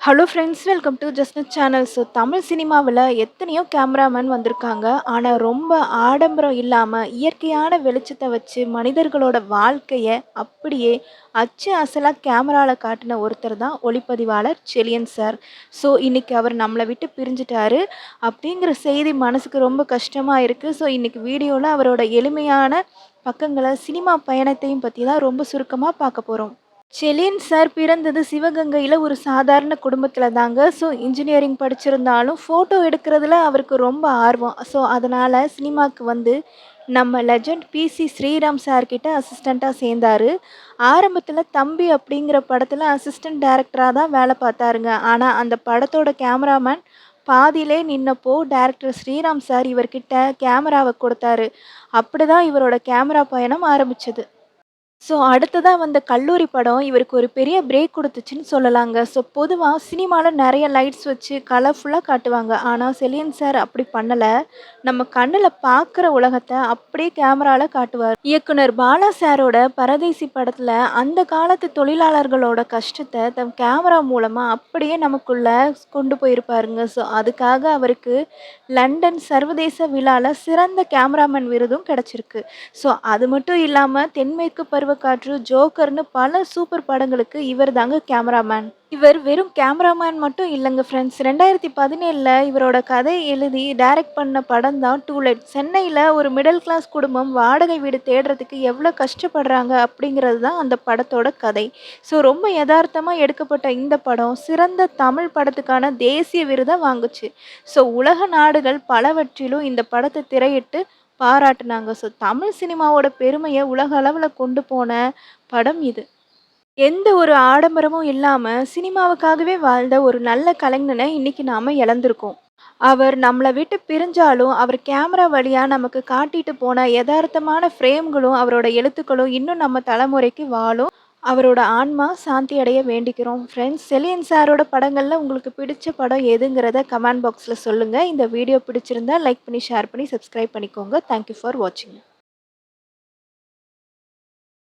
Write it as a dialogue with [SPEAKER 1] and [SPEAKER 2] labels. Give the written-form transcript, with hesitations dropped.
[SPEAKER 1] Hello friends, welcome to ஜஸ்னட் channel. So Tamil சினிமாவில் எத்தனையோ கேமராமேன் வந்திருக்காங்க. ஆனால் ரொம்ப ஆடம்பரம் இல்லாமல் இயற்கையான வெளிச்சத்தை வச்சு மனிதர்களோட வாழ்க்கையை அப்படியே அச்சு அசலாக கேமராவில் காட்டின ஒருத்தர் தான் ஒளிப்பதிவாளர் செலியன் சார். ஸோ இன்றைக்கி அவர் நம்மளை விட்டு பிரிஞ்சிட்டாரு அப்படிங்கிற செய்தி மனசுக்கு ரொம்ப கஷ்டமாக இருக்குது. ஸோ இன்றைக்கி வீடியோவில் அவரோட எளிமையான பக்கங்களை சினிமா பயணத்தையும் பற்றி தான் ரொம்ப சுருக்கமாக பார்க்க போகிறோம். செலியன் சார் பிறந்தது சிவகங்கையில் ஒரு சாதாரண குடும்பத்தில் தாங்க. ஸோ இன்ஜினியரிங் படிச்சிருந்தாலும் ஃபோட்டோ எடுக்கிறதுல அவருக்கு ரொம்ப ஆர்வம். ஸோ அதனால் சினிமாவுக்கு வந்து நம்ம லெஜண்ட் பிசி ஸ்ரீராம் சார்கிட்ட அசிஸ்டண்ட்டாக சேர்ந்தார். ஆரம்பத்தில் தம்பி அப்படிங்கிற படத்தில் அசிஸ்டன்ட் டைரக்டராக தான் வேலை பார்த்தாருங்க. ஆனால் அந்த படத்தோட கேமராமேன் பாதியிலே நின்னப்போ டைரக்டர் ஸ்ரீராம் சார் இவர்கிட்ட கேமராவை கொடுத்தாரு. அப்படி தான் இவரோட கேமரா பயணம் ஆரம்பித்தது. ஸோ அடுத்ததாக வந்த கல்லூரி படம் இவருக்கு ஒரு பெரிய பிரேக் கொடுத்துச்சுன்னு சொல்லலாங்க. ஸோ பொதுவாக சினிமாவில் நிறைய லைட்ஸ் வச்சு கலர்ஃபுல்லாக காட்டுவாங்க. ஆனால் செலியன் சார் அப்படி பண்ணலை. நம்ம கண்ணில் பார்க்குற உலகத்தை அப்படியே கேமராவில் காட்டுவார். இயக்குனர் பாலா சாரோட பரதேசி படத்தில் அந்த காலத்து தொழிலாளர்களோட கஷ்டத்தை தம் கேமரா மூலமாக அப்படியே நமக்குள்ளே கொண்டு போயிருப்பாருங்க. ஸோ அதுக்காக அவருக்கு லண்டன் சர்வதேச விழாவில் சிறந்த கேமராமேன் விருதும் கிடச்சிருக்கு. ஸோ அது மட்டும் இல்லாமல் தென்மேற்கு பருவக்காற்று, ஜோக்கர்னு பல சூப்பர் படங்களுக்கு இவர் தாங்க கேமராமேன். இவர் வெறும் கேமராமேன் மட்டும் இல்லைங்க ஃப்ரெண்ட்ஸ். 2017 இவரோட கதை எழுதி டைரக்ட் பண்ண படம் தான் டூலெட். சென்னையில் ஒரு மிடில் கிளாஸ் குடும்பம் வாடகை வீடு தேடுறதுக்கு எவ்வளோ கஷ்டப்படுறாங்க அப்படிங்கிறது தான் அந்த படத்தோட கதை. ஸோ ரொம்ப யதார்த்தமாக எடுக்கப்பட்ட இந்த படம் சிறந்த தமிழ் படத்துக்கான தேசிய விருதை வாங்குச்சு. ஸோ உலக நாடுகள் பலவற்றிலும் இந்த படத்தை திரையிட்டு பாராட்டுனாங்க. ஸோ தமிழ் சினிமாவோட பெருமையை உலக அளவில் கொண்டு போன படம் இது. எந்த ஒரு ஆடம்பரமும் இல்லாமல் சினிமாவுக்காகவே வாழ்ந்த ஒரு நல்ல கலைஞனை இன்னைக்கு நாம் இழந்திருக்கோம். அவர் நம்மளை விட்டு பிரிஞ்சாலும் அவர் கேமரா வழியாக நமக்கு காட்டிட்டு போன யதார்த்தமான ஃப்ரேம்களும் அவரோட எழுத்துக்களும் இன்னும் நம்ம தலைமுறைக்கு வாழும். அவரோட ஆன்மா சாந்தி அடைய வேண்டிக்கிறோம். ஃப்ரெண்ட்ஸ், செலியன் சாரோட படங்களில் உங்களுக்கு பிடிச்ச படம் எதுங்கிறத கமெண்ட் பாக்ஸில் சொல்லுங்கள். இந்த வீடியோ பிடிச்சிருந்தா லைக் பண்ணி, ஷேர் பண்ணி, சப்ஸ்கிரைப் பண்ணிக்கோங்க. தேங்க்யூ ஃபார் வாட்சிங்.